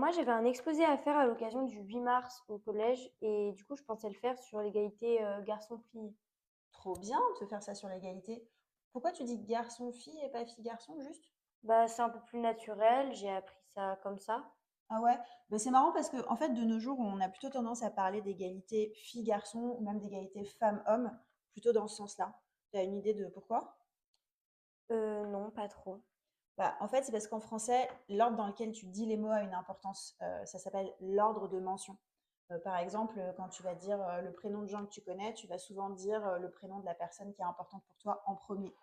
Moi, j'avais un exposé à faire à l'occasion du 8 mars au collège et du coup, je pensais le faire sur l'égalité garçon-fille. Trop bien de faire ça sur l'égalité. Pourquoi tu dis garçon-fille et pas fille-garçon juste? Bah, c'est un peu plus naturel, j'ai appris ça comme ça. Ah ouais, bah, c'est marrant parce que en fait de nos jours on a plutôt tendance à parler d'égalité fille-garçon ou même d'égalité femme-homme, plutôt dans ce sens-là. Tu as une idée de pourquoi? Non, pas trop. Bah, en fait c'est parce qu'en français l'ordre dans lequel tu dis les mots a une importance. Ça s'appelle l'ordre de mention. Par exemple, quand tu vas dire le prénom de gens que tu connais, tu vas souvent dire le prénom de la personne qui est importante pour toi en premier.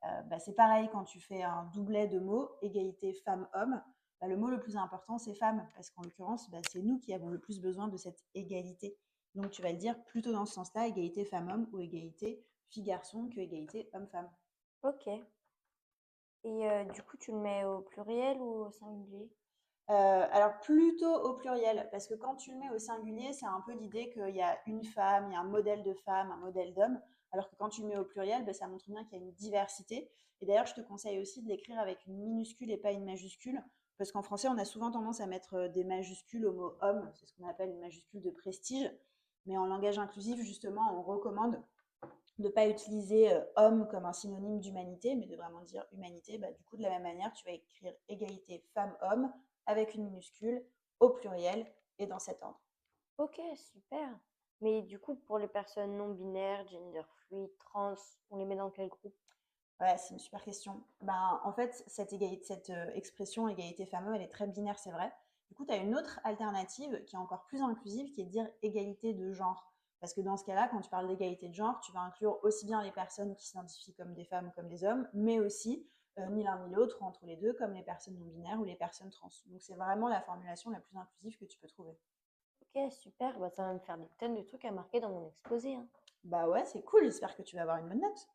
Bah, c'est pareil quand tu fais un doublet de mots, égalité femme-homme, bah, le mot le plus important c'est femme, parce qu'en l'occurrence, bah, c'est nous qui avons le plus besoin de cette égalité. Donc tu vas le dire plutôt dans ce sens-là, égalité femme-homme ou égalité fille-garçon que égalité homme-femme. Ok. Et du coup, tu le mets au pluriel ou au singulier? Alors plutôt au pluriel, parce que quand tu le mets au singulier, c'est un peu l'idée qu'il y a une femme, il y a un modèle de femme, un modèle d'homme, alors que quand tu le mets au pluriel, bah, ça montre bien qu'il y a une diversité. Et d'ailleurs, je te conseille aussi de l'écrire avec une minuscule et pas une majuscule, parce qu'en français, on a souvent tendance à mettre des majuscules au mot homme, c'est ce qu'on appelle une majuscule de prestige, mais en langage inclusif, justement, on recommande de ne pas utiliser homme comme un synonyme d'humanité, mais de vraiment dire humanité. Bah, du coup, de la même manière, tu vas écrire égalité femme-homme avec une minuscule au pluriel et dans cet ordre. Ok, super. Mais du coup, pour les personnes non binaires, gender fluid, trans, on les met dans quel groupe? Ouais, c'est une super question. Ben, en fait, cette expression égalité femmes-hommes, elle est très binaire, c'est vrai. Du coup, tu as une autre alternative qui est encore plus inclusive, qui est de dire égalité de genre. Parce que dans ce cas-là, quand tu parles d'égalité de genre, tu vas inclure aussi bien les personnes qui s'identifient comme des femmes ou comme des hommes, mais aussi ni l'un ni l'autre, ou entre les deux, comme les personnes non binaires ou les personnes trans. Donc c'est vraiment la formulation la plus inclusive que tu peux trouver. Ok, super. Bah, ça va me faire des tonnes de trucs à marquer dans mon exposé, hein. Bah ouais, c'est cool, j'espère que tu vas avoir une bonne note.